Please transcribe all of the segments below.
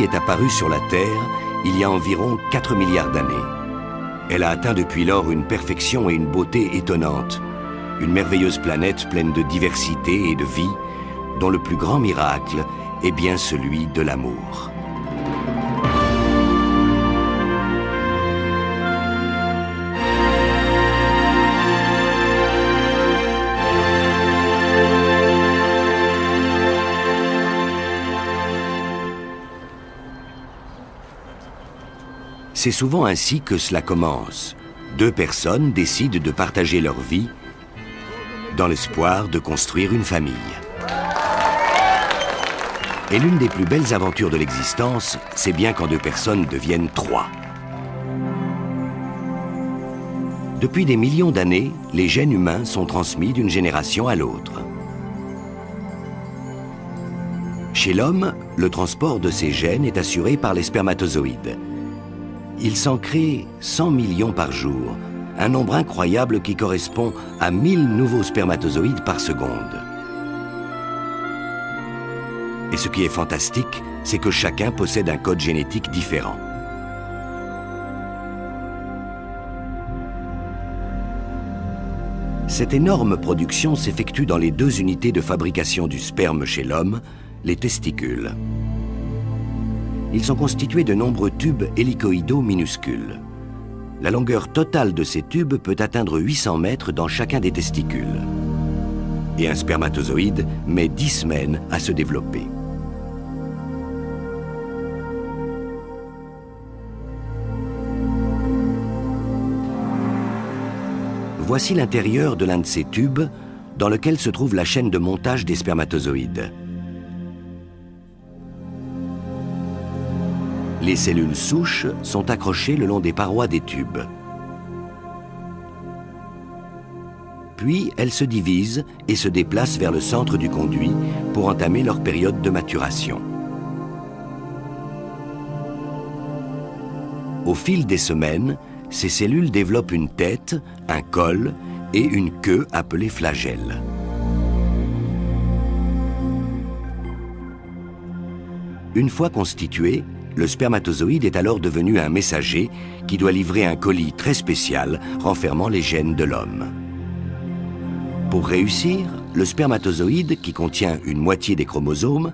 est apparue sur la Terre il y a environ 4 milliards d'années. Elle a atteint depuis lors une perfection et une beauté étonnantes. Une merveilleuse planète pleine de diversité et de vie, dont le plus grand miracle est bien celui de l'amour. C'est souvent ainsi que cela commence. Deux personnes décident de partager leur vie dans l'espoir de construire une famille. Et l'une des plus belles aventures de l'existence, c'est bien quand deux personnes deviennent trois. Depuis des millions d'années, les gènes humains sont transmis d'une génération à l'autre. Chez l'homme, le transport de ces gènes est assuré par les spermatozoïdes. Il s'en crée 100 millions par jour, un nombre incroyable qui correspond à 1000 nouveaux spermatozoïdes par seconde. Et ce qui est fantastique, c'est que chacun possède un code génétique différent. Cette énorme production s'effectue dans les deux unités de fabrication du sperme chez l'homme, les testicules. Ils sont constitués de nombreux tubes hélicoïdaux minuscules. La longueur totale de ces tubes peut atteindre 800 mètres dans chacun des testicules. Et un spermatozoïde met 10 semaines à se développer. Voici l'intérieur de l'un de ces tubes dans lequel se trouve la chaîne de montage des spermatozoïdes. Les cellules souches sont accrochées le long des parois des tubes. Puis elles se divisent et se déplacent vers le centre du conduit pour entamer leur période de maturation. Au fil des semaines, ces cellules développent une tête, un col et une queue appelée flagelle. Une fois constitué, le spermatozoïde est alors devenu un messager qui doit livrer un colis très spécial renfermant les gènes de l'homme. Pour réussir, le spermatozoïde, qui contient une moitié des chromosomes,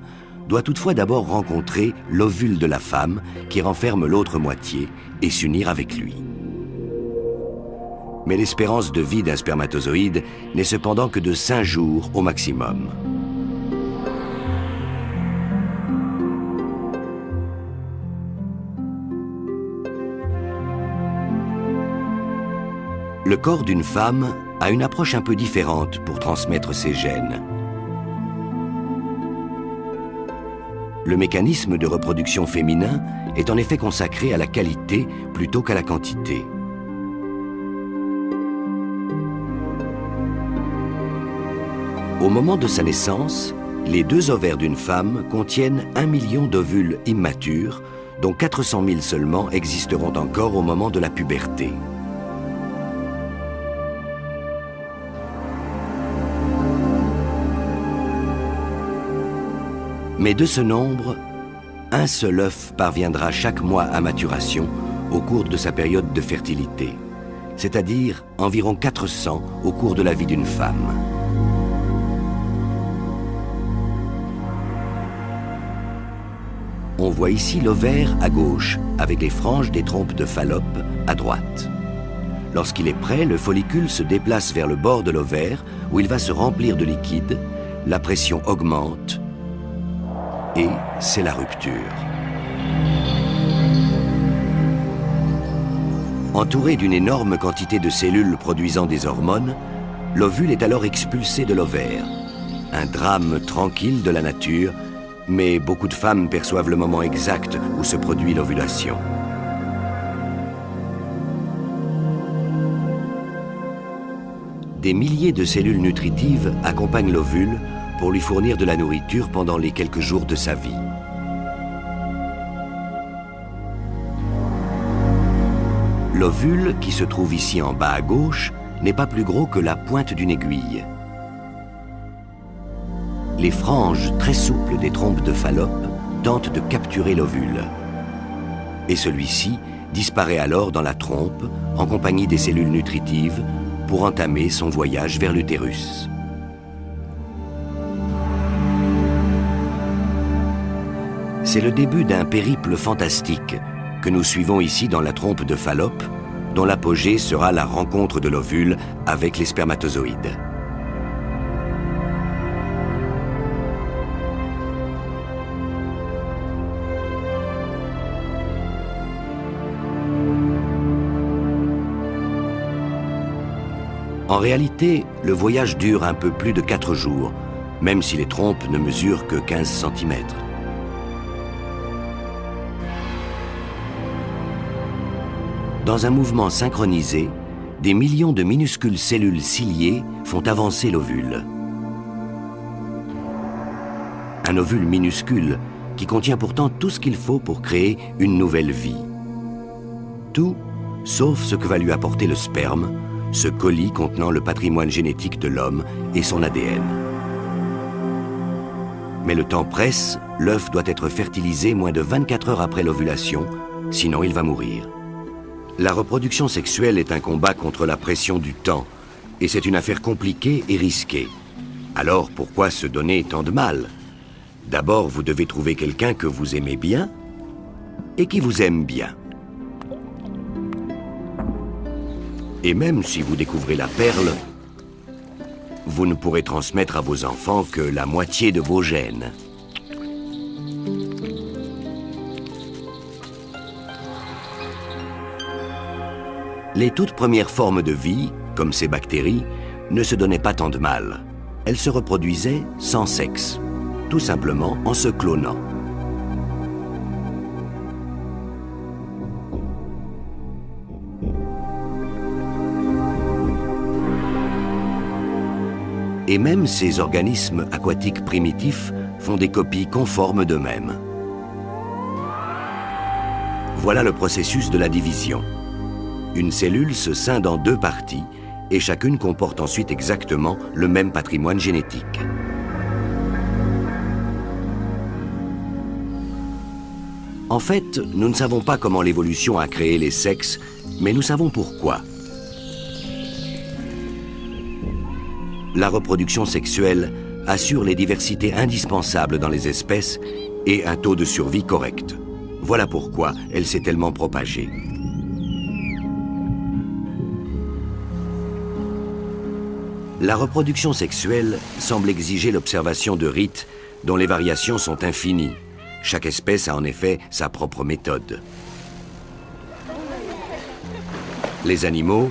doit toutefois d'abord rencontrer l'ovule de la femme qui renferme l'autre moitié et s'unir avec lui. Mais l'espérance de vie d'un spermatozoïde n'est cependant que de 5 jours au maximum. Le corps d'une femme a une approche un peu différente pour transmettre ses gènes. Le mécanisme de reproduction féminin est en effet consacré à la qualité plutôt qu'à la quantité. Au moment de sa naissance, les 2 ovaires d'une femme contiennent 1 million d'ovules immatures, dont 400 000 seulement existeront encore au moment de la puberté. Mais de ce nombre, un seul œuf parviendra chaque mois à maturation au cours de sa période de fertilité, c'est-à-dire environ 400 au cours de la vie d'une femme. On voit ici l'ovaire à gauche, avec les franges des trompes de Fallope à droite. Lorsqu'il est prêt, le follicule se déplace vers le bord de l'ovaire, où il va se remplir de liquide, la pression augmente, et c'est la rupture. Entouré d'une énorme quantité de cellules produisant des hormones, l'ovule est alors expulsé de l'ovaire. Un drame tranquille de la nature, mais beaucoup de femmes perçoivent le moment exact où se produit l'ovulation. Des milliers de cellules nutritives accompagnent l'ovule pour lui fournir de la nourriture pendant les quelques jours de sa vie. L'ovule, qui se trouve ici en bas à gauche, n'est pas plus gros que la pointe d'une aiguille. Les franges très souples des trompes de Fallope tente de capturer l'ovule. Et celui-ci disparaît alors dans la trompe en compagnie des cellules nutritives pour entamer son voyage vers l'utérus. C'est le début d'un périple fantastique que nous suivons ici dans la trompe de Fallope, dont l'apogée sera la rencontre de l'ovule avec les spermatozoïdes. En réalité, le voyage dure un peu plus de 4 jours, même si les trompes ne mesurent que 15 cm. Dans un mouvement synchronisé, des millions de minuscules cellules ciliées font avancer l'ovule. Un ovule minuscule qui contient pourtant tout ce qu'il faut pour créer une nouvelle vie. Tout, sauf ce que va lui apporter le sperme, ce colis contenant le patrimoine génétique de l'homme et son ADN. Mais le temps presse, l'œuf doit être fertilisé moins de 24 heures après l'ovulation, sinon il va mourir. La reproduction sexuelle est un combat contre la pression du temps, et c'est une affaire compliquée et risquée. Alors pourquoi se donner tant de mal? D'abord, vous devez trouver quelqu'un que vous aimez bien et qui vous aime bien. Et même si vous découvrez la perle, vous ne pourrez transmettre à vos enfants que la moitié de vos gènes. Les toutes premières formes de vie, comme ces bactéries, ne se donnaient pas tant de mal. Elles se reproduisaient sans sexe, tout simplement en se clonant. Et même ces organismes aquatiques primitifs font des copies conformes d'eux-mêmes. Voilà le processus de la division. Une cellule se scinde en 2 parties et chacune comporte ensuite exactement le même patrimoine génétique. En fait, nous ne savons pas comment l'évolution a créé les sexes, mais nous savons pourquoi. La reproduction sexuelle assure les diversités indispensables dans les espèces et un taux de survie correct. Voilà pourquoi elle s'est tellement propagée. La reproduction sexuelle semble exiger l'observation de rites dont les variations sont infinies. Chaque espèce a en effet sa propre méthode. Les animaux,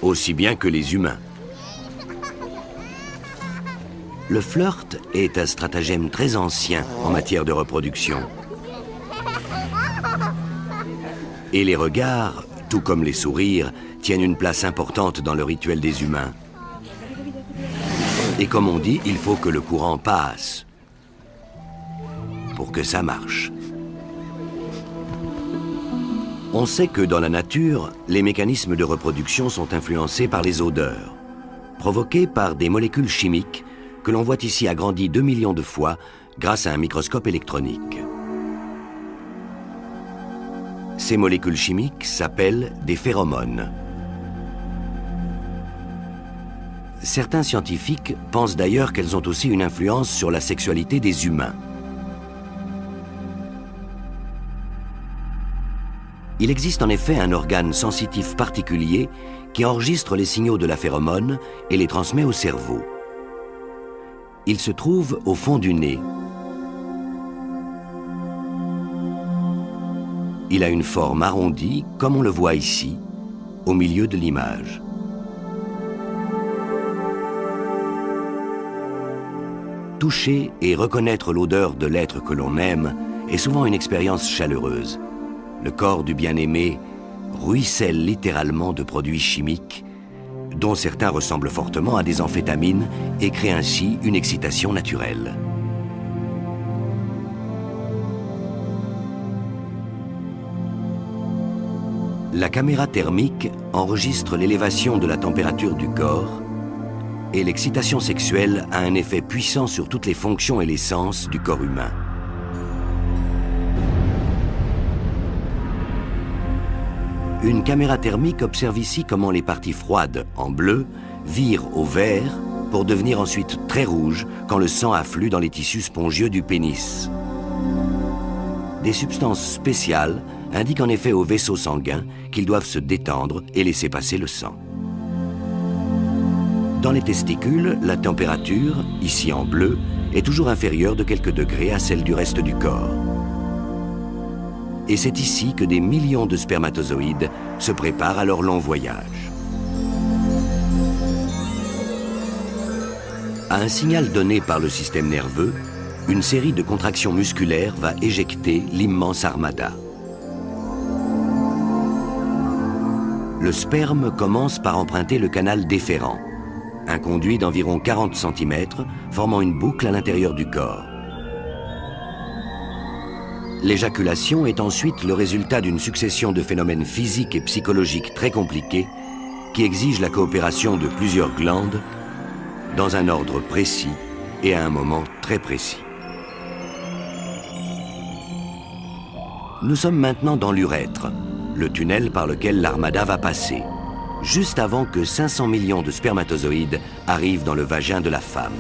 aussi bien que les humains. Le flirt est un stratagème très ancien en matière de reproduction. Et les regards, tout comme les sourires, tiennent une place importante dans le rituel des humains. Et comme on dit, il faut que le courant passe pour que ça marche. On sait que dans la nature, les mécanismes de reproduction sont influencés par les odeurs, provoquées par des molécules chimiques que l'on voit ici agrandies 2 millions de fois grâce à un microscope électronique. Ces molécules chimiques s'appellent des phéromones. Certains scientifiques pensent d'ailleurs qu'elles ont aussi une influence sur la sexualité des humains. Il existe en effet un organe sensitif particulier qui enregistre les signaux de la phéromone et les transmet au cerveau. Il se trouve au fond du nez. Il a une forme arrondie, comme on le voit ici, au milieu de l'image. Toucher et reconnaître l'odeur de l'être que l'on aime est souvent une expérience chaleureuse. Le corps du bien-aimé ruisselle littéralement de produits chimiques, dont certains ressemblent fortement à des amphétamines et créent ainsi une excitation naturelle. La caméra thermique enregistre l'élévation de la température du corps et l'excitation sexuelle a un effet puissant sur toutes les fonctions et les sens du corps humain. Une caméra thermique observe ici comment les parties froides, en bleu, virent au vert pour devenir ensuite très rouges quand le sang afflue dans les tissus spongieux du pénis. Des substances spéciales indiquent en effet aux vaisseaux sanguins qu'ils doivent se détendre et laisser passer le sang. Dans les testicules, la température, ici en bleu, est toujours inférieure de quelques degrés à celle du reste du corps. Et c'est ici que des millions de spermatozoïdes se préparent à leur long voyage. À un signal donné par le système nerveux, une série de contractions musculaires va éjecter l'immense armada. Le sperme commence par emprunter le canal déférent, un conduit d'environ 40 cm formant une boucle à l'intérieur du corps. L'éjaculation est ensuite le résultat d'une succession de phénomènes physiques et psychologiques très compliqués qui exigent la coopération de plusieurs glandes dans un ordre précis et à un moment très précis. Nous sommes maintenant dans l'urètre, le tunnel par lequel l'armada va passer, juste avant que 500 millions de spermatozoïdes arrivent dans le vagin de la femme.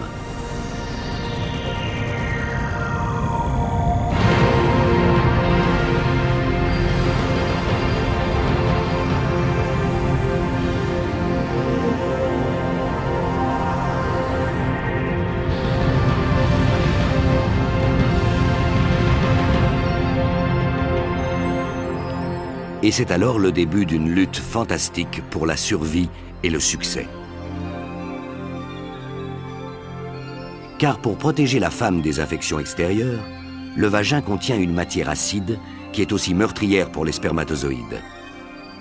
Et c'est alors le début d'une lutte fantastique pour la survie et le succès. Car pour protéger la femme des infections extérieures, le vagin contient une matière acide qui est aussi meurtrière pour les spermatozoïdes,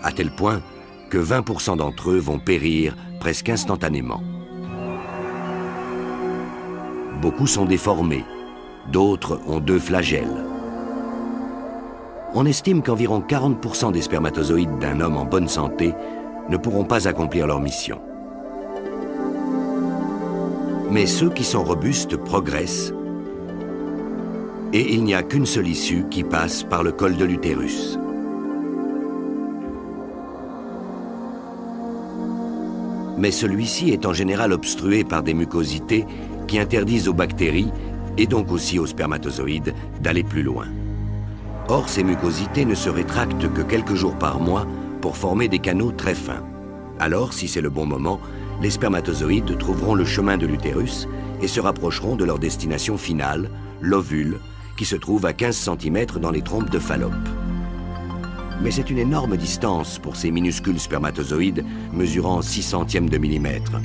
à tel point que 20% d'entre eux vont périr presque instantanément. Beaucoup sont déformés, d'autres ont 2 flagelles. On estime qu'environ 40% des spermatozoïdes d'un homme en bonne santé ne pourront pas accomplir leur mission. Mais ceux qui sont robustes progressent et il n'y a qu'une seule issue qui passe par le col de l'utérus. Mais celui-ci est en général obstrué par des mucosités qui interdisent aux bactéries et donc aussi aux spermatozoïdes d'aller plus loin. Or, ces mucosités ne se rétractent que quelques jours par mois pour former des canaux très fins. Alors, si c'est le bon moment, les spermatozoïdes trouveront le chemin de l'utérus et se rapprocheront de leur destination finale, l'ovule, qui se trouve à 15 cm dans les trompes de Fallope. Mais c'est une énorme distance pour ces minuscules spermatozoïdes mesurant 0,06 de millimètre.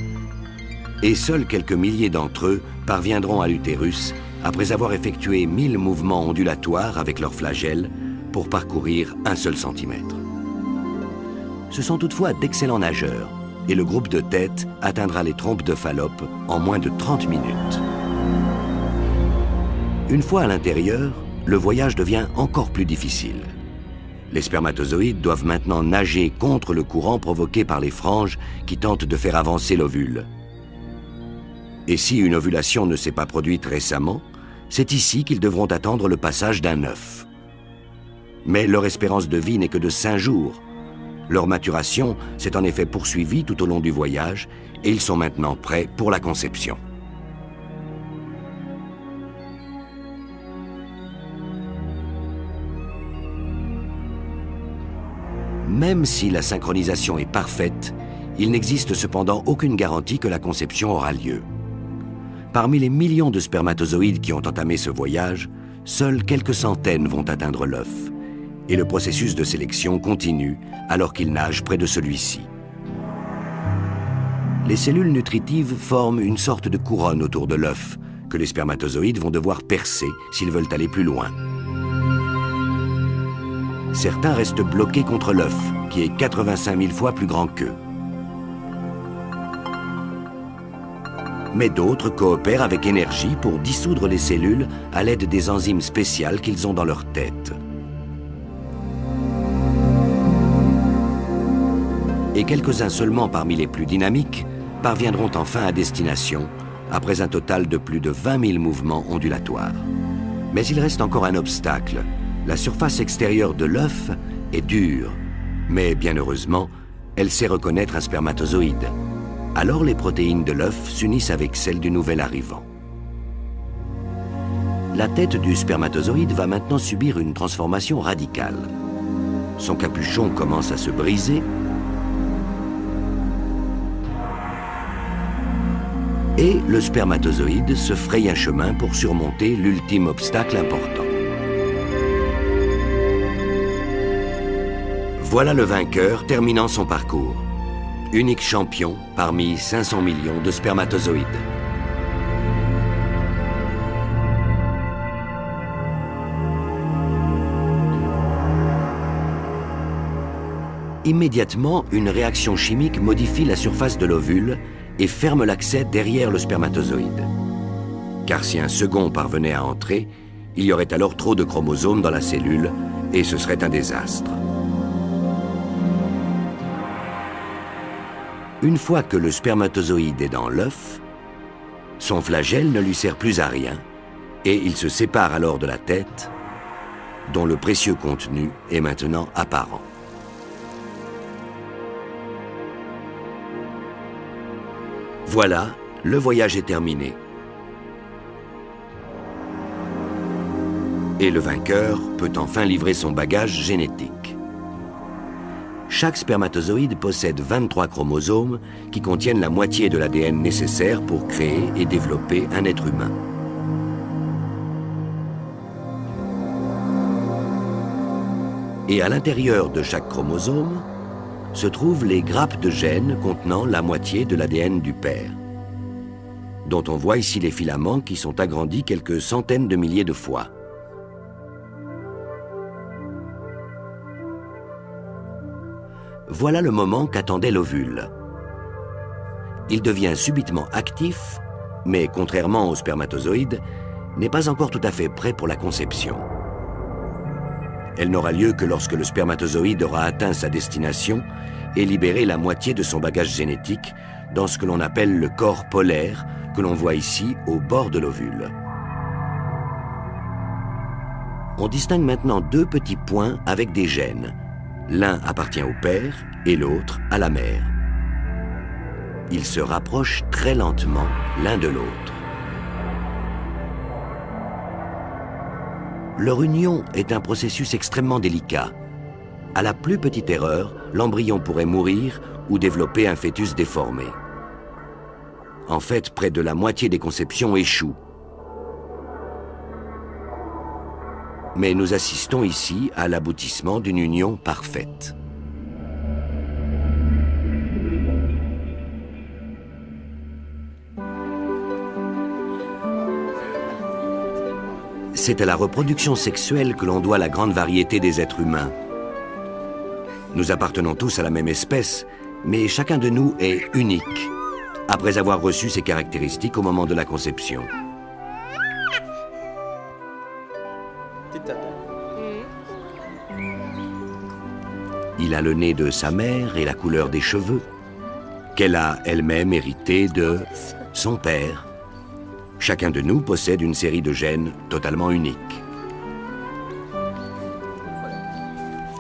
Et seuls quelques milliers d'entre eux parviendront à l'utérus après avoir effectué 1000 mouvements ondulatoires avec leurs flagelles pour parcourir 1 seul centimètre. Ce sont toutefois d'excellents nageurs et le groupe de tête atteindra les trompes de Fallope en moins de 30 minutes. Une fois à l'intérieur, le voyage devient encore plus difficile. Les spermatozoïdes doivent maintenant nager contre le courant provoqué par les franges qui tentent de faire avancer l'ovule. Et si une ovulation ne s'est pas produite récemment, c'est ici qu'ils devront attendre le passage d'un œuf. Mais leur espérance de vie n'est que de 5 jours. Leur maturation s'est en effet poursuivie tout au long du voyage et ils sont maintenant prêts pour la conception. Même si la synchronisation est parfaite, il n'existe cependant aucune garantie que la conception aura lieu. Parmi les millions de spermatozoïdes qui ont entamé ce voyage, seules quelques centaines vont atteindre l'œuf. Et le processus de sélection continue alors qu'ils nagent près de celui-ci. Les cellules nutritives forment une sorte de couronne autour de l'œuf que les spermatozoïdes vont devoir percer s'ils veulent aller plus loin. Certains restent bloqués contre l'œuf, qui est 85 000 fois plus grand qu'eux. Mais d'autres coopèrent avec énergie pour dissoudre les cellules à l'aide des enzymes spéciales qu'ils ont dans leur tête. Et quelques-uns seulement parmi les plus dynamiques parviendront enfin à destination après un total de plus de 20 000 mouvements ondulatoires. Mais il reste encore un obstacle. La surface extérieure de l'œuf est dure Mais bien heureusement, elle sait reconnaître un spermatozoïde. Alors les protéines de l'œuf s'unissent avec celles du nouvel arrivant. La tête du spermatozoïde va maintenant subir une transformation radicale. Son capuchon commence à se briser et le spermatozoïde se fraye un chemin pour surmonter l'ultime obstacle important. Voilà le vainqueur terminant son parcours. Unique champion parmi 500 millions de spermatozoïdes. Immédiatement, une réaction chimique modifie la surface de l'ovule et ferme l'accès derrière le spermatozoïde. Car si un second parvenait à entrer, il y aurait alors trop de chromosomes dans la cellule et ce serait un désastre. Une fois que le spermatozoïde est dans l'œuf, son flagelle ne lui sert plus à rien et il se sépare alors de la tête, dont le précieux contenu est maintenant apparent. Voilà, le voyage est terminé. Et le vainqueur peut enfin livrer son bagage génétique. Chaque spermatozoïde possède 23 chromosomes qui contiennent la moitié de l'ADN nécessaire pour créer et développer un être humain. Et à l'intérieur de chaque chromosome se trouvent les grappes de gènes contenant la moitié de l'ADN du père, dont on voit ici les filaments qui sont agrandis quelques centaines de milliers de fois. Voilà le moment qu'attendait l'ovule. Il devient subitement actif, mais contrairement au spermatozoïde, n'est pas encore tout à fait prêt pour la conception. Elle n'aura lieu que lorsque le spermatozoïde aura atteint sa destination et libéré la moitié de son bagage génétique dans ce que l'on appelle le corps polaire, que l'on voit ici au bord de l'ovule. On distingue maintenant deux petits points avec des gènes. L'un appartient au père et l'autre à la mère. Ils se rapprochent très lentement l'un de l'autre. Leur union est un processus extrêmement délicat. À la plus petite erreur, l'embryon pourrait mourir ou développer un fœtus déformé. En fait, près de la moitié des conceptions échouent. Mais nous assistons ici à l'aboutissement d'une union parfaite. C'est à la reproduction sexuelle que l'on doit la grande variété des êtres humains. Nous appartenons tous à la même espèce, mais chacun de nous est unique, après avoir reçu ses caractéristiques au moment de la conception. Il a le nez de sa mère et la couleur des cheveux, qu'elle a elle-même hérité de son père. Chacun de nous possède une série de gènes totalement uniques.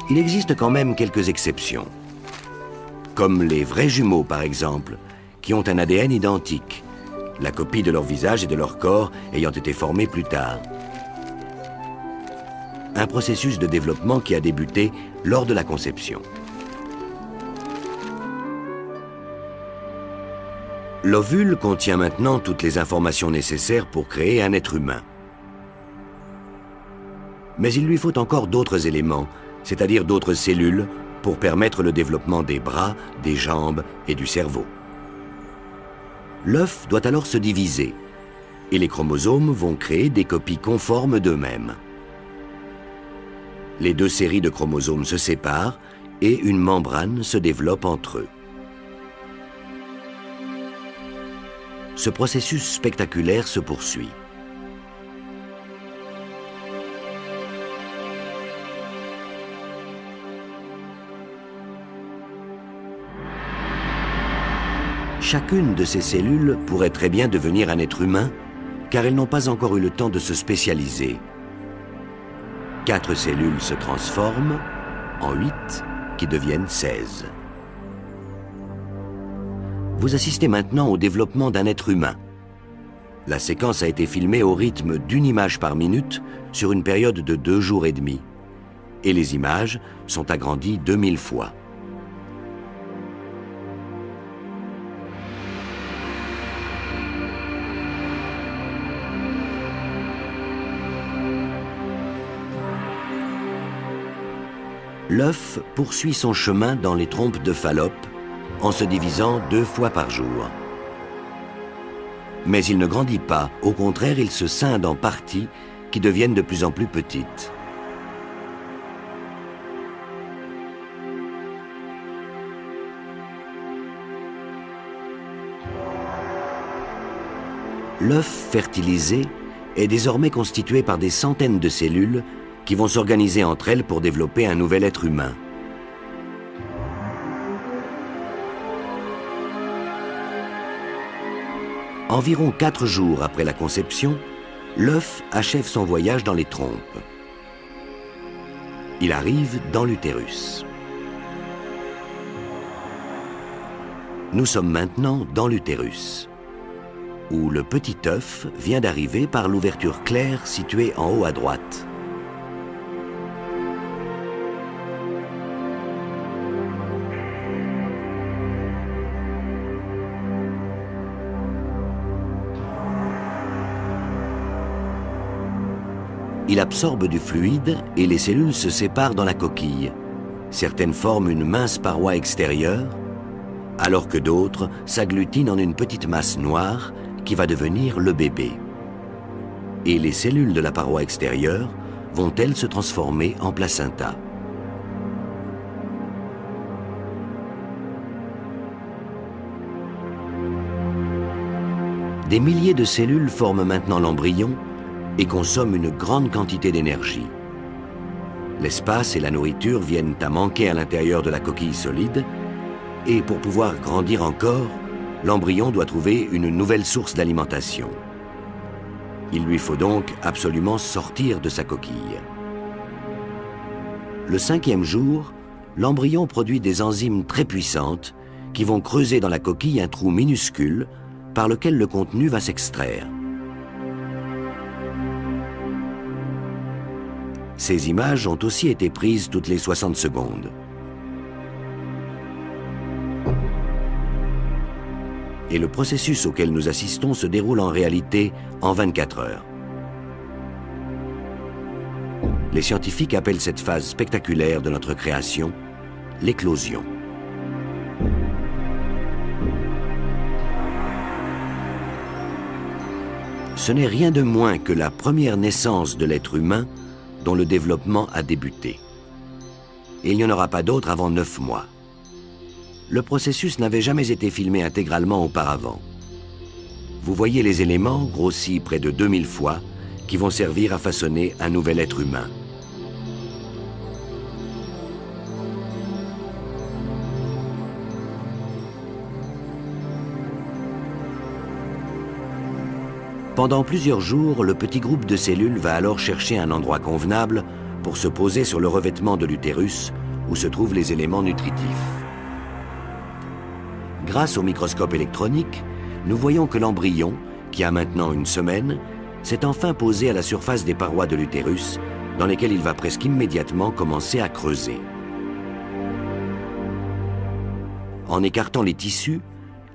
Il existe quand même quelques exceptions, comme les vrais jumeaux par exemple, qui ont un ADN identique, la copie de leur visage et de leur corps ayant été formés plus tard. Un processus de développement qui a débuté lors de la conception. L'ovule contient maintenant toutes les informations nécessaires pour créer un être humain. Mais il lui faut encore d'autres éléments, c'est-à-dire d'autres cellules, pour permettre le développement des bras, des jambes et du cerveau. L'œuf doit alors se diviser, et les chromosomes vont créer des copies conformes d'eux-mêmes. Les deux séries de chromosomes se séparent et une membrane se développe entre eux. Ce processus spectaculaire se poursuit. Chacune de ces cellules pourrait très bien devenir un être humain, car elles n'ont pas encore eu le temps de se spécialiser. 4 cellules se transforment en 8, qui deviennent 16. Vous assistez maintenant au développement d'un être humain. La séquence a été filmée au rythme d'une image par minute sur une période de 2 jours et demi. Et les images sont agrandies 2000 fois. L'œuf poursuit son chemin dans les trompes de Fallope en se divisant 2 fois par jour. Mais il ne grandit pas, au contraire, il se scinde en parties qui deviennent de plus en plus petites. L'œuf fertilisé est désormais constitué par des centaines de cellules qui vont s'organiser entre elles pour développer un nouvel être humain. Environ 4 jours après la conception, l'œuf achève son voyage dans les trompes. Il arrive dans l'utérus. Nous sommes maintenant dans l'utérus, où le petit œuf vient d'arriver par l'ouverture claire située en haut à droite. Il absorbe du fluide et les cellules se séparent dans la coquille. Certaines forment une mince paroi extérieure, alors que d'autres s'agglutinent en une petite masse noire qui va devenir le bébé. Et les cellules de la paroi extérieure vont-elles se transformer en placenta. Des milliers de cellules forment maintenant l'embryon et consomment une grande quantité d'énergie. L'espace et la nourriture viennent à manquer à l'intérieur de la coquille solide, et pour pouvoir grandir encore, l'embryon doit trouver une nouvelle source d'alimentation. Il lui faut donc absolument sortir de sa coquille. Le 5e jour, l'embryon produit des enzymes très puissantes qui vont creuser dans la coquille un trou minuscule par lequel le contenu va s'extraire. Ces images ont aussi été prises toutes les 60 secondes. Et le processus auquel nous assistons se déroule en réalité en 24 heures. Les scientifiques appellent cette phase spectaculaire de notre création l'éclosion. Ce n'est rien de moins que la première naissance de l'être humain dont le développement a débuté. Et il n'y en aura pas d'autre avant 9 mois. Le processus n'avait jamais été filmé intégralement auparavant. Vous voyez les éléments, grossis près de 2000 fois, qui vont servir à façonner un nouvel être humain. Pendant plusieurs jours, le petit groupe de cellules va alors chercher un endroit convenable pour se poser sur le revêtement de l'utérus où se trouvent les éléments nutritifs. Grâce au microscope électronique, nous voyons que l'embryon, qui a maintenant 1 semaine, s'est enfin posé à la surface des parois de l'utérus, dans lesquelles il va presque immédiatement commencer à creuser. En écartant les tissus,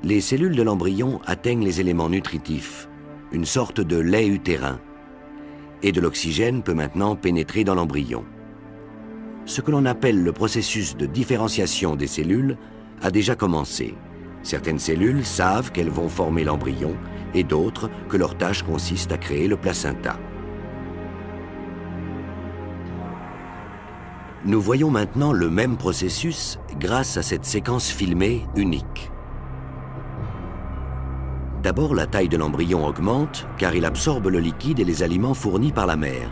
les cellules de l'embryon atteignent les éléments nutritifs, une sorte de lait utérin, et de l'oxygène peut maintenant pénétrer dans l'embryon. Ce que l'on appelle le processus de différenciation des cellules a déjà commencé. Certaines cellules savent qu'elles vont former l'embryon et d'autres que leur tâche consiste à créer le placenta. Nous voyons maintenant le même processus grâce à cette séquence filmée unique. D'abord, la taille de l'embryon augmente car il absorbe le liquide et les aliments fournis par la mère.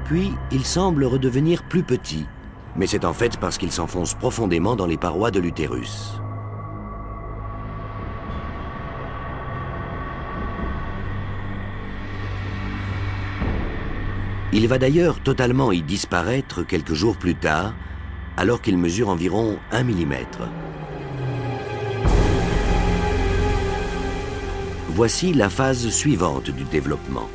Puis, il semble redevenir plus petit, mais c'est en fait parce qu'il s'enfonce profondément dans les parois de l'utérus. Il va d'ailleurs totalement y disparaître quelques jours plus tard, alors qu'il mesure environ 1 millimètre. Voici la phase suivante du développement.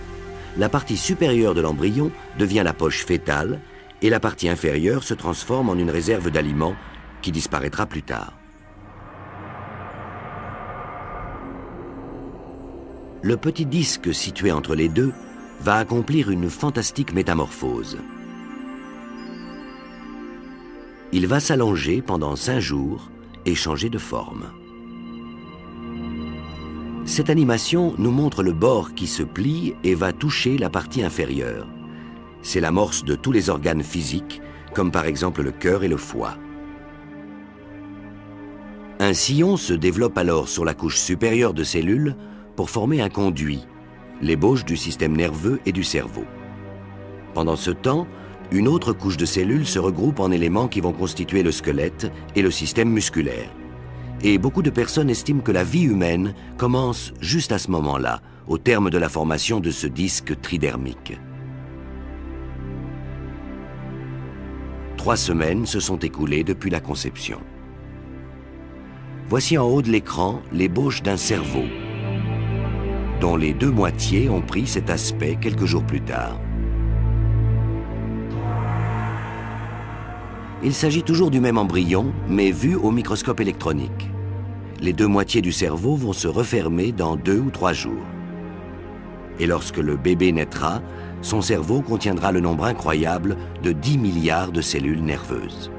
La partie supérieure de l'embryon devient la poche fœtale et la partie inférieure se transforme en une réserve d'aliments qui disparaîtra plus tard. Le petit disque situé entre les deux va accomplir une fantastique métamorphose. Il va s'allonger pendant 5 jours et changer de forme. Cette animation nous montre le bord qui se plie et va toucher la partie inférieure. C'est l'amorce de tous les organes physiques, comme par exemple le cœur et le foie. Un sillon se développe alors sur la couche supérieure de cellules pour former un conduit, l'ébauche du système nerveux et du cerveau. Pendant ce temps, une autre couche de cellules se regroupe en éléments qui vont constituer le squelette et le système musculaire. Et beaucoup de personnes estiment que la vie humaine commence juste à ce moment-là, au terme de la formation de ce disque tridermique. 3 semaines se sont écoulées depuis la conception. Voici en haut de l'écran l'ébauche d'un cerveau, dont les 2 moitiés ont pris cet aspect quelques jours plus tard. Il s'agit toujours du même embryon, mais vu au microscope électronique. Les 2 moitiés du cerveau vont se refermer dans 2 ou 3 jours. Et lorsque le bébé naîtra, son cerveau contiendra le nombre incroyable de 10 milliards de cellules nerveuses.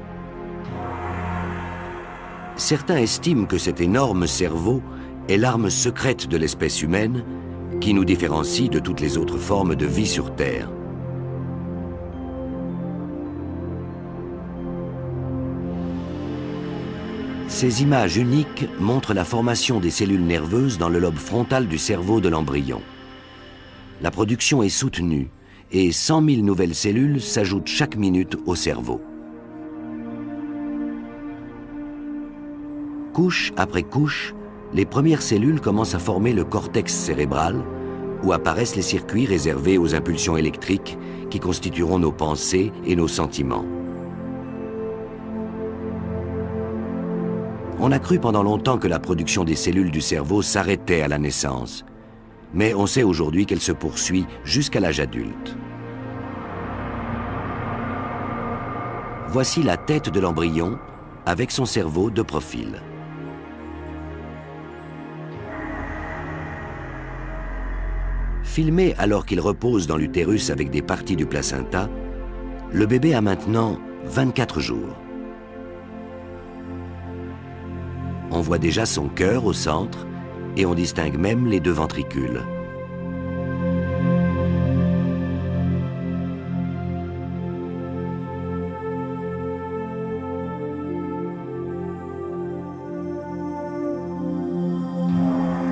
Certains estiment que cet énorme cerveau est l'arme secrète de l'espèce humaine qui nous différencie de toutes les autres formes de vie sur Terre. Ces images uniques montrent la formation des cellules nerveuses dans le lobe frontal du cerveau de l'embryon. La production est soutenue et 100 000 nouvelles cellules s'ajoutent chaque minute au cerveau. Couche après couche, les premières cellules commencent à former le cortex cérébral, où apparaissent les circuits réservés aux impulsions électriques qui constitueront nos pensées et nos sentiments. On a cru pendant longtemps que la production des cellules du cerveau s'arrêtait à la naissance, mais on sait aujourd'hui qu'elle se poursuit jusqu'à l'âge adulte. Voici la tête de l'embryon avec son cerveau de profil. Filmé alors qu'il repose dans l'utérus avec des parties du placenta, le bébé a maintenant 24 jours. On voit déjà son cœur au centre et on distingue même les 2 ventricules.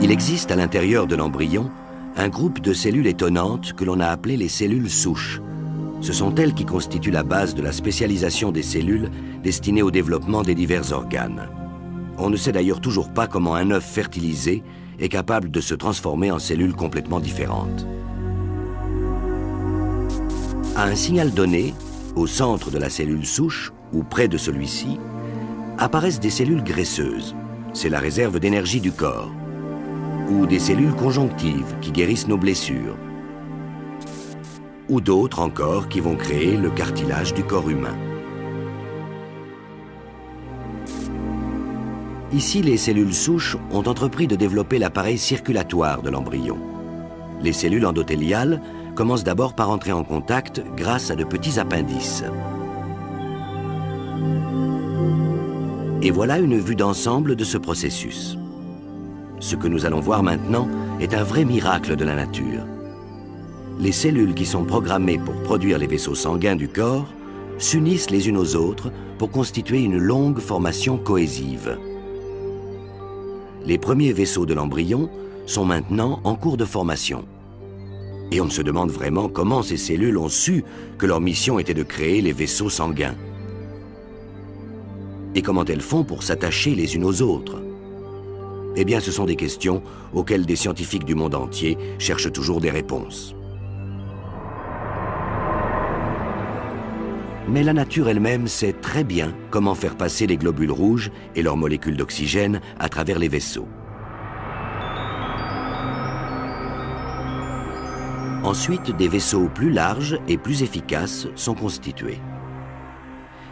Il existe à l'intérieur de l'embryon un groupe de cellules étonnantes que l'on a appelées les cellules souches. Ce sont elles qui constituent la base de la spécialisation des cellules destinées au développement des divers organes. On ne sait d'ailleurs toujours pas comment un œuf fertilisé est capable de se transformer en cellules complètement différentes. À un signal donné, au centre de la cellule souche, ou près de celui-ci, apparaissent des cellules graisseuses. C'est la réserve d'énergie du corps. Ou des cellules conjonctives qui guérissent nos blessures. Ou d'autres encore qui vont créer le cartilage du corps humain. Ici, les cellules souches ont entrepris de développer l'appareil circulatoire de l'embryon. Les cellules endothéliales commencent d'abord par entrer en contact grâce à de petits appendices. Et voilà une vue d'ensemble de ce processus. Ce que nous allons voir maintenant est un vrai miracle de la nature. Les cellules qui sont programmées pour produire les vaisseaux sanguins du corps s'unissent les unes aux autres pour constituer une longue formation cohésive. Les premiers vaisseaux de l'embryon sont maintenant en cours de formation. Et on se demande vraiment comment ces cellules ont su que leur mission était de créer les vaisseaux sanguins. Et comment elles font pour s'attacher les unes aux autres? Eh bien, ce sont des questions auxquelles des scientifiques du monde entier cherchent toujours des réponses. Mais la nature elle-même sait très bien comment faire passer les globules rouges et leurs molécules d'oxygène à travers les vaisseaux. Ensuite, des vaisseaux plus larges et plus efficaces sont constitués.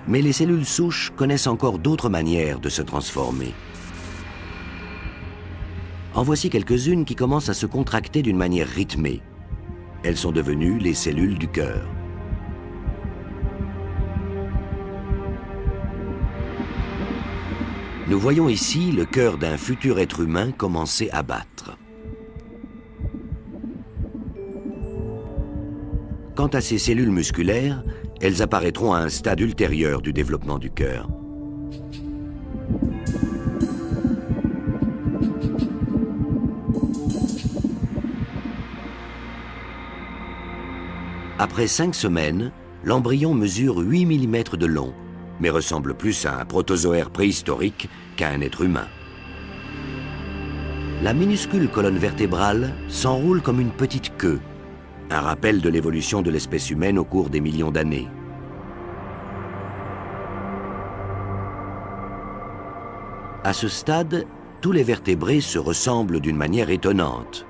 Mais les cellules souches connaissent encore d'autres manières de se transformer. En voici quelques-unes qui commencent à se contracter d'une manière rythmée. Elles sont devenues les cellules du cœur. Nous voyons ici le cœur d'un futur être humain commencer à battre. Quant à ces cellules musculaires, elles apparaîtront à un stade ultérieur du développement du cœur. Après 5 semaines, l'embryon mesure 8 mm de long, mais ressemble plus à un protozoaire préhistorique qu'à un être humain. La minuscule colonne vertébrale s'enroule comme une petite queue, un rappel de l'évolution de l'espèce humaine au cours des millions d'années. À ce stade, tous les vertébrés se ressemblent d'une manière étonnante.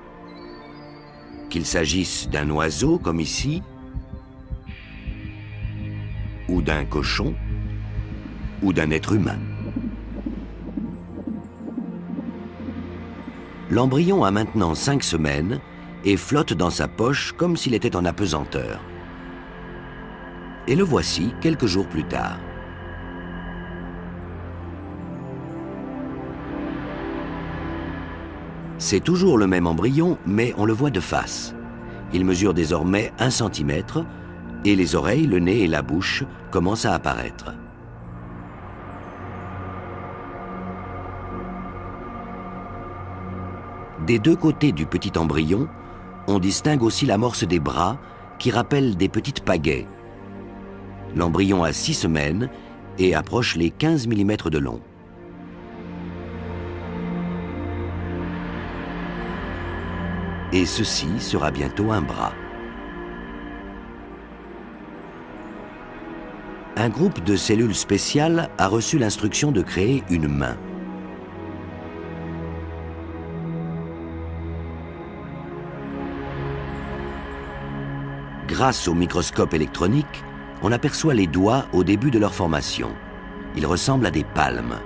Qu'il s'agisse d'un oiseau, comme ici, ou d'un cochon, ou d'un être humain. L'embryon a maintenant 5 semaines et flotte dans sa poche comme s'il était en apesanteur. Et le voici quelques jours plus tard. C'est toujours le même embryon, mais on le voit de face. Il mesure désormais 1 cm et les oreilles, le nez et la bouche commencent à apparaître. Des deux côtés du petit embryon, on distingue aussi l'amorce des bras qui rappellent des petites pagaies. L'embryon a 6 semaines et approche les 15 mm de long. Et ceci sera bientôt un bras. Un groupe de cellules spéciales a reçu l'instruction de créer une main. Grâce au microscope électronique, on aperçoit les doigts au début de leur formation. Ils ressemblent à des palmes.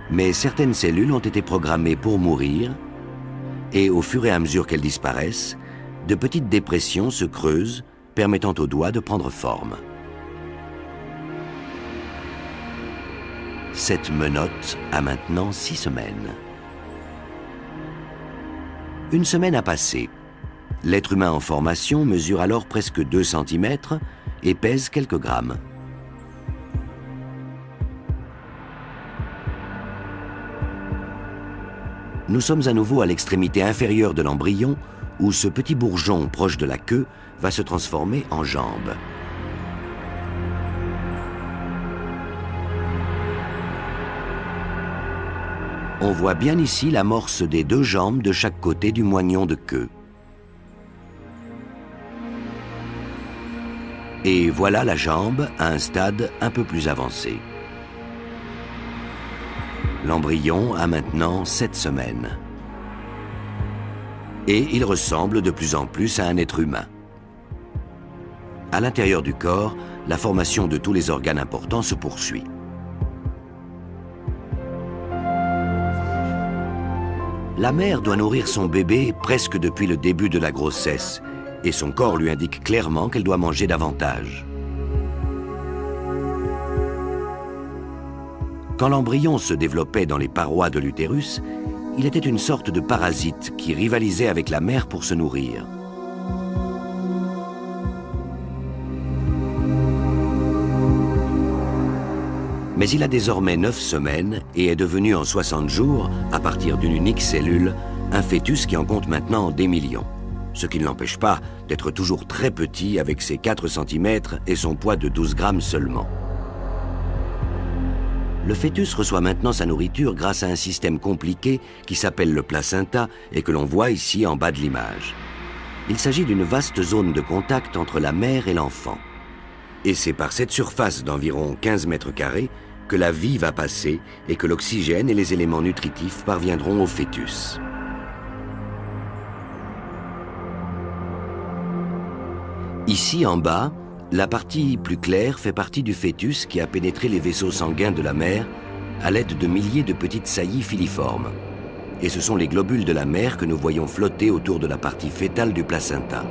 Mais certaines cellules ont été programmées pour mourir, et au fur et à mesure qu'elles disparaissent, de petites dépressions se creusent, permettant aux doigts de prendre forme. Cette menotte a maintenant 6 semaines. Une semaine a passé. L'être humain en formation mesure alors presque 2 cm et pèse quelques grammes. Nous sommes à nouveau à l'extrémité inférieure de l'embryon où ce petit bourgeon proche de la queue va se transformer en jambe. On voit bien ici l'amorce des 2 jambes de chaque côté du moignon de queue. Et voilà la jambe à un stade un peu plus avancé. L'embryon a maintenant 7 semaines. Et il ressemble de plus en plus à un être humain. À l'intérieur du corps, la formation de tous les organes importants se poursuit. La mère doit nourrir son bébé presque depuis le début de la grossesse, et son corps lui indique clairement qu'elle doit manger davantage. Quand l'embryon se développait dans les parois de l'utérus, il était une sorte de parasite qui rivalisait avec la mère pour se nourrir. Mais il a désormais 9 semaines et est devenu en 60 jours, à partir d'une unique cellule, un fœtus qui en compte maintenant des millions. Ce qui ne l'empêche pas d'être toujours très petit avec ses 4 cm et son poids de 12 grammes seulement. Le fœtus reçoit maintenant sa nourriture grâce à un système compliqué qui s'appelle le placenta et que l'on voit ici en bas de l'image. Il s'agit d'une vaste zone de contact entre la mère et l'enfant. Et c'est par cette surface d'environ 15 mètres carrés que la vie va passer et que l'oxygène et les éléments nutritifs parviendront au fœtus. Ici, en bas, la partie plus claire fait partie du fœtus qui a pénétré les vaisseaux sanguins de la mère à l'aide de milliers de petites saillies filiformes. Et ce sont les globules de la mère que nous voyons flotter autour de la partie fœtale du placenta.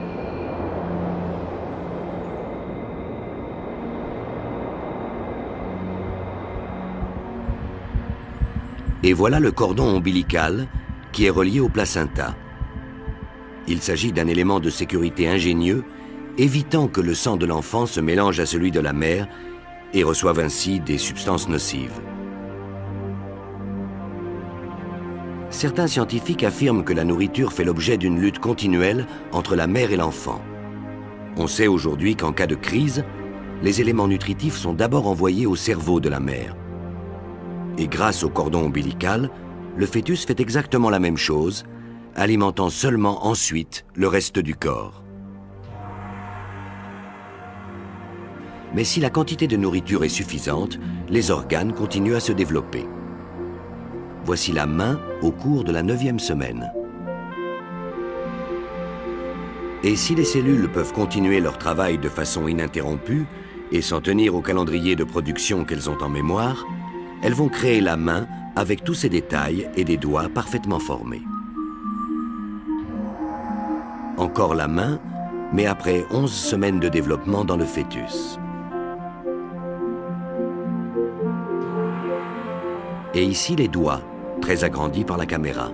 Et voilà le cordon ombilical qui est relié au placenta. Il s'agit d'un élément de sécurité ingénieux, évitant que le sang de l'enfant se mélange à celui de la mère et reçoive ainsi des substances nocives. Certains scientifiques affirment que la nourriture fait l'objet d'une lutte continuelle entre la mère et l'enfant. On sait aujourd'hui qu'en cas de crise, les éléments nutritifs sont d'abord envoyés au cerveau de la mère. Et grâce au cordon ombilical, le fœtus fait exactement la même chose, alimentant seulement ensuite le reste du corps. Mais si la quantité de nourriture est suffisante, les organes continuent à se développer. Voici la main au cours de la 9e semaine. Et si les cellules peuvent continuer leur travail de façon ininterrompue et s'en tenir au calendrier de production qu'elles ont en mémoire, elles vont créer la main avec tous ses détails et des doigts parfaitement formés. Encore la main, mais après 11 semaines de développement dans le fœtus. Et ici les doigts, très agrandis par la caméra.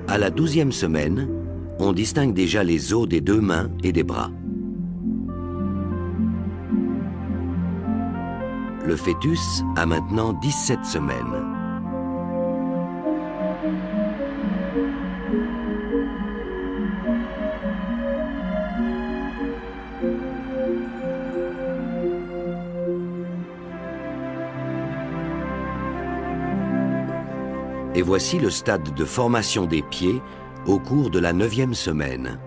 À la 12e semaine, on distingue déjà les os des 2 mains et des bras. Le fœtus a maintenant 17 semaines. Et voici le stade de formation des pieds au cours de la 9e semaine.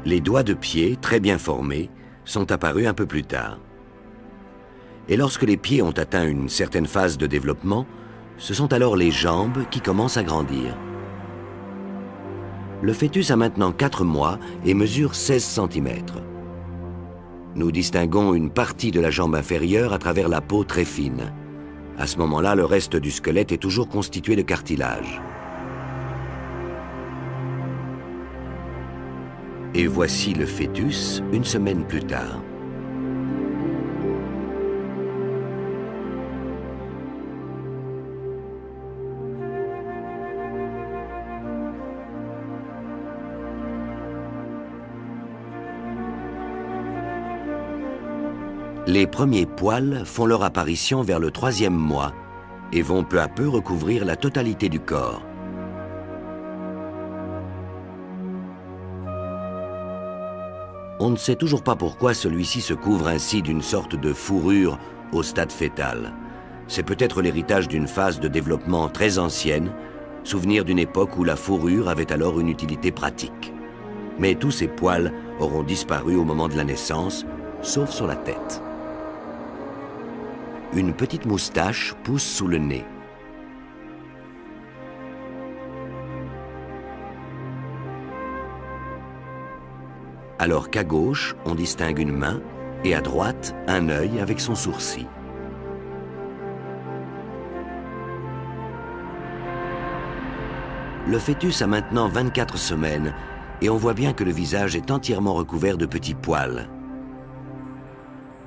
Les doigts de pied, très bien formés, sont apparus un peu plus tard. Et lorsque les pieds ont atteint une certaine phase de développement, ce sont alors les jambes qui commencent à grandir. Le fœtus a maintenant 4 mois et mesure 16 cm. Nous distinguons une partie de la jambe inférieure à travers la peau très fine. À ce moment-là, le reste du squelette est toujours constitué de cartilage. Et voici le fœtus une semaine plus tard. Les premiers poils font leur apparition vers le 3e mois et vont peu à peu recouvrir la totalité du corps. On ne sait toujours pas pourquoi celui-ci se couvre ainsi d'une sorte de fourrure au stade fœtal. C'est peut-être l'héritage d'une phase de développement très ancienne, souvenir d'une époque où la fourrure avait alors une utilité pratique. Mais tous ces poils auront disparu au moment de la naissance, sauf sur la tête. Une petite moustache pousse sous le nez. Alors qu'à gauche, on distingue une main et à droite, un œil avec son sourcil. Le fœtus a maintenant 24 semaines et on voit bien que le visage est entièrement recouvert de petits poils.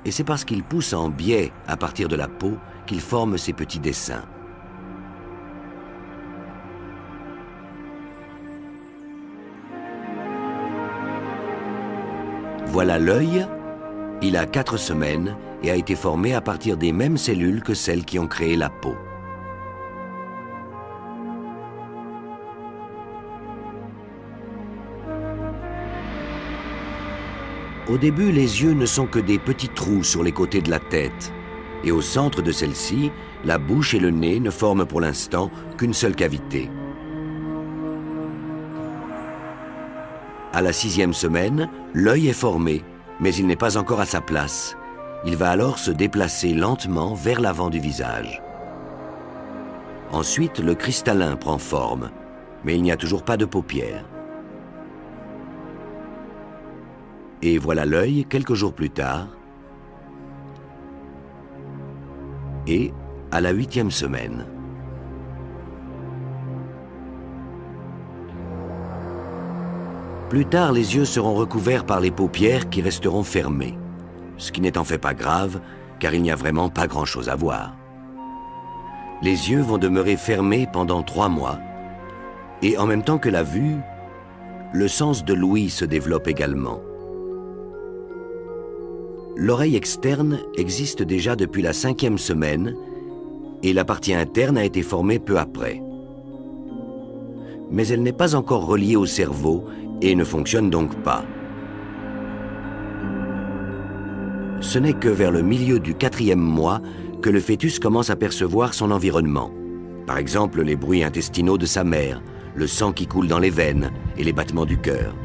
Et c'est parce qu'il pousse en biais à partir de la peau qu'il forme ces petits dessins. Voilà l'œil, il a 4 semaines et a été formé à partir des mêmes cellules que celles qui ont créé la peau. Au début, les yeux ne sont que des petits trous sur les côtés de la tête. Et au centre de celle-ci, la bouche et le nez ne forment pour l'instant qu'une seule cavité. À la 6e semaine, l'œil est formé, mais il n'est pas encore à sa place. Il va alors se déplacer lentement vers l'avant du visage. Ensuite, le cristallin prend forme, mais il n'y a toujours pas de paupières. Et voilà l'œil quelques jours plus tard. Et à la 8e semaine. Plus tard, les yeux seront recouverts par les paupières qui resteront fermées, ce qui n'est en fait pas grave, car il n'y a vraiment pas grand-chose à voir. Les yeux vont demeurer fermés pendant 3 mois, et en même temps que la vue, le sens de l'ouïe se développe également. L'oreille externe existe déjà depuis la 5e semaine, et la partie interne a été formée peu après. Mais elle n'est pas encore reliée au cerveau et ne fonctionne donc pas. Ce n'est que vers le milieu du 4e mois que le fœtus commence à percevoir son environnement. Par exemple, les bruits intestinaux de sa mère, le sang qui coule dans les veines et les battements du cœur.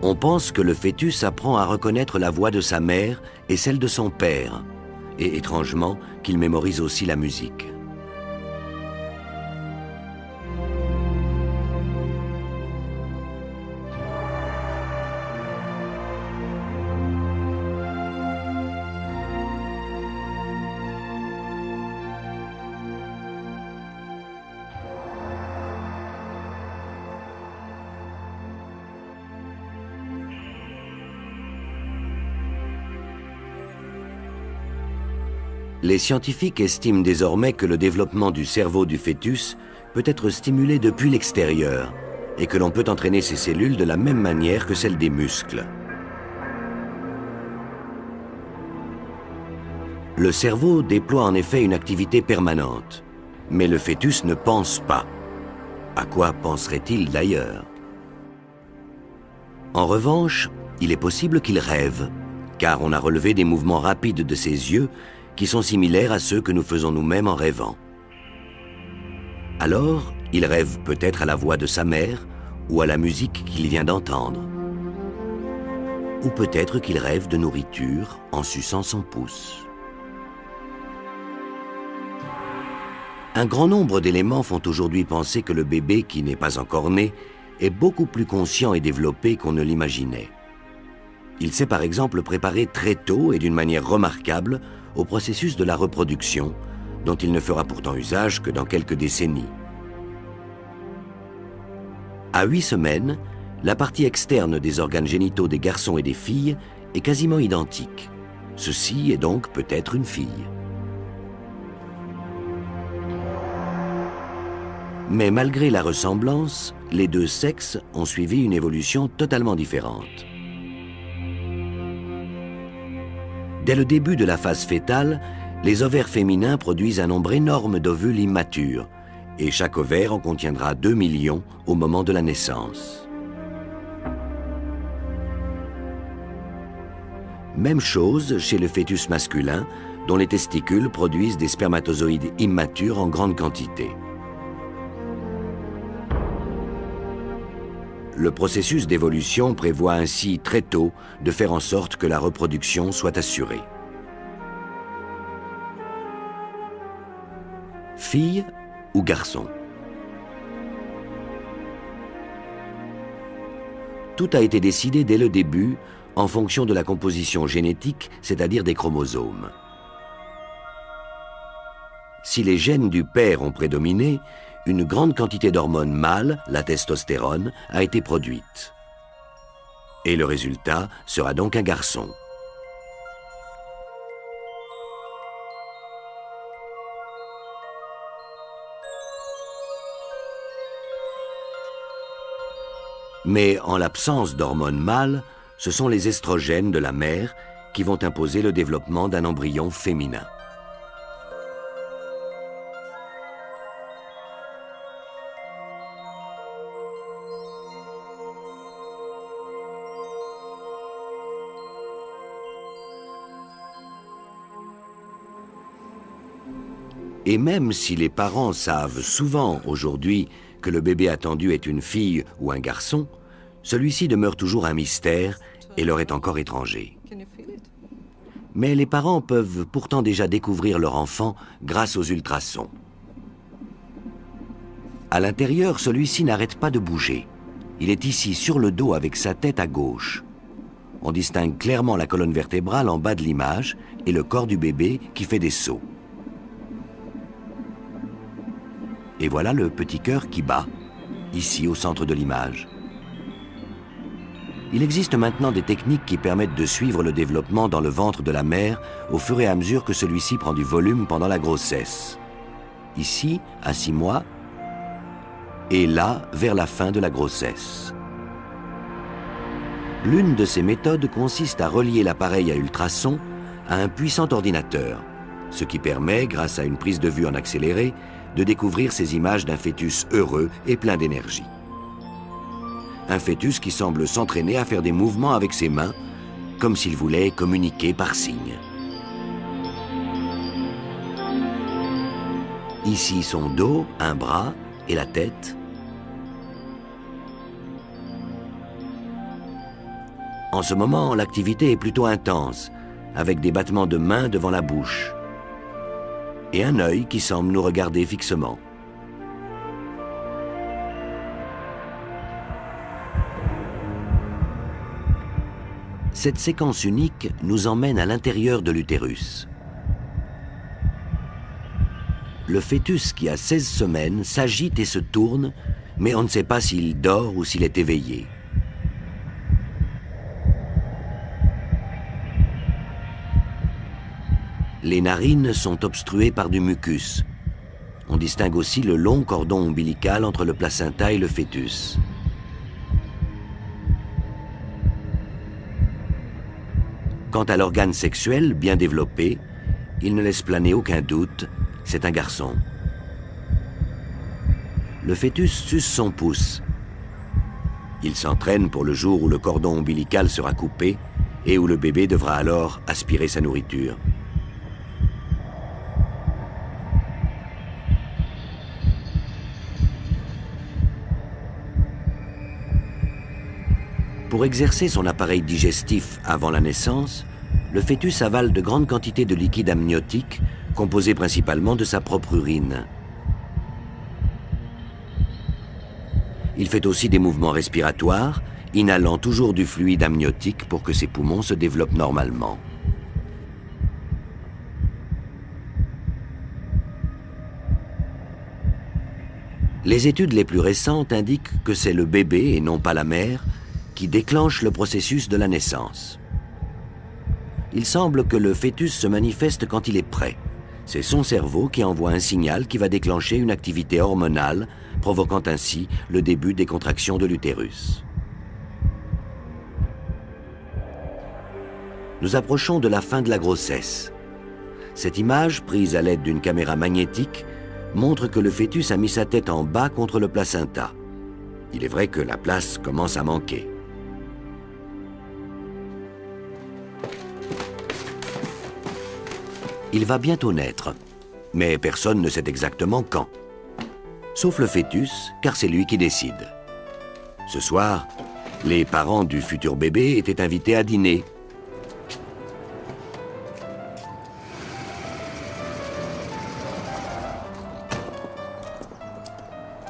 On pense que le fœtus apprend à reconnaître la voix de sa mère et celle de son père, et étrangement qu'il mémorise aussi la musique. Les scientifiques estiment désormais que le développement du cerveau du fœtus peut être stimulé depuis l'extérieur et que l'on peut entraîner ces cellules de la même manière que celle des muscles. Le cerveau déploie en effet une activité permanente, mais le fœtus ne pense pas. À quoi penserait-il d'ailleurs? En revanche, il est possible qu'il rêve, car on a relevé des mouvements rapides de ses yeux qui sont similaires à ceux que nous faisons nous-mêmes en rêvant. Alors, il rêve peut-être à la voix de sa mère ou à la musique qu'il vient d'entendre. Ou peut-être qu'il rêve de nourriture en suçant son pouce. Un grand nombre d'éléments font aujourd'hui penser que le bébé qui n'est pas encore né est beaucoup plus conscient et développé qu'on ne l'imaginait. Il s'est par exemple préparé très tôt et d'une manière remarquable au processus de la reproduction, dont il ne fera pourtant usage que dans quelques décennies. À 8 semaines, la partie externe des organes génitaux des garçons et des filles est quasiment identique. Ceci est donc peut-être une fille. Mais malgré la ressemblance, les deux sexes ont suivi une évolution totalement différente. Dès le début de la phase fœtale, les ovaires féminins produisent un nombre énorme d'ovules immatures, et chaque ovaire en contiendra 2 millions au moment de la naissance. Même chose chez le fœtus masculin, dont les testicules produisent des spermatozoïdes immatures en grande quantité. Le processus d'évolution prévoit ainsi très tôt de faire en sorte que la reproduction soit assurée. Fille ou garçon? Tout a été décidé dès le début en fonction de la composition génétique, c'est-à-dire des chromosomes. Si les gènes du père ont prédominé, une grande quantité d'hormones mâles, la testostérone, a été produite. Et le résultat sera donc un garçon. Mais en l'absence d'hormones mâles, ce sont les estrogènes de la mère qui vont imposer le développement d'un embryon féminin. Et même si les parents savent souvent aujourd'hui que le bébé attendu est une fille ou un garçon, celui-ci demeure toujours un mystère et leur est encore étranger. Mais les parents peuvent pourtant déjà découvrir leur enfant grâce aux ultrasons. À l'intérieur, celui-ci n'arrête pas de bouger. Il est ici sur le dos avec sa tête à gauche. On distingue clairement la colonne vertébrale en bas de l'image et le corps du bébé qui fait des sauts. Et voilà le petit cœur qui bat, ici au centre de l'image. Il existe maintenant des techniques qui permettent de suivre le développement dans le ventre de la mère au fur et à mesure que celui-ci prend du volume pendant la grossesse. Ici, à 6 mois, et là, vers la fin de la grossesse. L'une de ces méthodes consiste à relier l'appareil à ultrasons à un puissant ordinateur, ce qui permet, grâce à une prise de vue en accéléré, de découvrir ces images d'un fœtus heureux et plein d'énergie. Un fœtus qui semble s'entraîner à faire des mouvements avec ses mains, comme s'il voulait communiquer par signes. Ici son dos, un bras et la tête. En ce moment, l'activité est plutôt intense, avec des battements de mains devant la bouche et un œil qui semble nous regarder fixement. Cette séquence unique nous emmène à l'intérieur de l'utérus. Le fœtus qui a 16 semaines s'agite et se tourne, mais on ne sait pas s'il dort ou s'il est éveillé. Les narines sont obstruées par du mucus. On distingue aussi le long cordon ombilical entre le placenta et le fœtus. Quant à l'organe sexuel bien développé, il ne laisse planer aucun doute, c'est un garçon. Le fœtus suce son pouce. Il s'entraîne pour le jour où le cordon ombilical sera coupé et où le bébé devra alors aspirer sa nourriture. Pour exercer son appareil digestif avant la naissance, le fœtus avale de grandes quantités de liquide amniotique, composé principalement de sa propre urine. Il fait aussi des mouvements respiratoires, inhalant toujours du fluide amniotique pour que ses poumons se développent normalement. Les études les plus récentes indiquent que c'est le bébé et non pas la mère qui déclenche le processus de la naissance. Il semble que le fœtus se manifeste quand il est prêt. C'est son cerveau qui envoie un signal qui va déclencher une activité hormonale, provoquant ainsi le début des contractions de l'utérus. Nous approchons de la fin de la grossesse. Cette image, prise à l'aide d'une caméra magnétique, montre que le fœtus a mis sa tête en bas contre le placenta. Il est vrai que la place commence à manquer. Il va bientôt naître, mais personne ne sait exactement quand. Sauf le fœtus, car c'est lui qui décide. Ce soir, les parents du futur bébé étaient invités à dîner.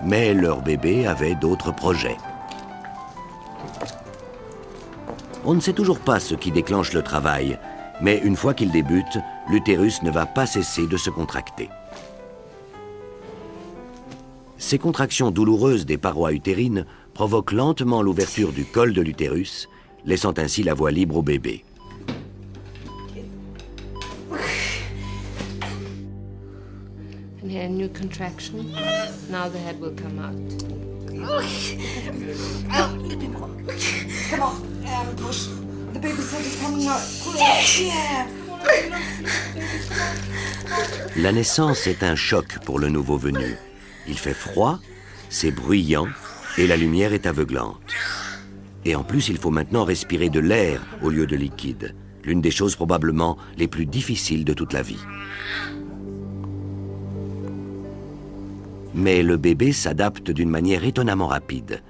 Mais leur bébé avait d'autres projets. On ne sait toujours pas ce qui déclenche le travail, mais une fois qu'il débute, l'utérus ne va pas cesser de se contracter. Ces contractions douloureuses des parois utérines provoquent lentement l'ouverture du col de l'utérus, laissant ainsi la voie libre au bébé. And here a new contraction. Now the head will come out. Come on, push. The baby is coming out. Yeah. La naissance est un choc pour le nouveau venu. Il fait froid, c'est bruyant et la lumière est aveuglante. Et en plus, il faut maintenant respirer de l'air au lieu de liquide. L'une des choses probablement les plus difficiles de toute la vie. Mais le bébé s'adapte d'une manière étonnamment rapide.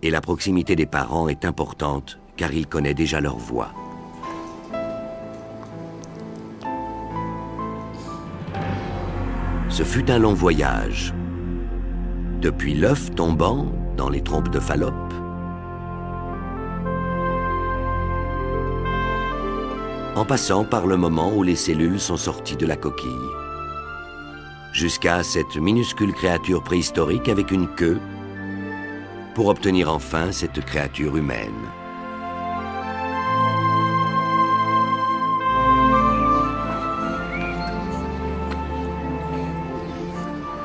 Et la proximité des parents est importante car il connaît déjà leur voix. Ce fut un long voyage. Depuis l'œuf tombant dans les trompes de Fallope, en passant par le moment où les cellules sont sorties de la coquille, jusqu'à cette minuscule créature préhistorique avec une queue, pour obtenir enfin cette créature humaine.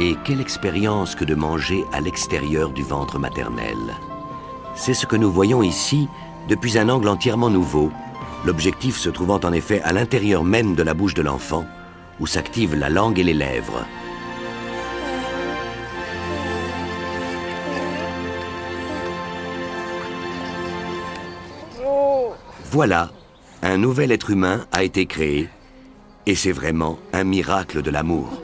Et quelle expérience que de manger à l'extérieur du ventre maternel. C'est ce que nous voyons ici depuis un angle entièrement nouveau, l'objectif se trouvant en effet à l'intérieur même de la bouche de l'enfant, où s'activent la langue et les lèvres. Voilà, un nouvel être humain a été créé, et c'est vraiment un miracle de l'amour.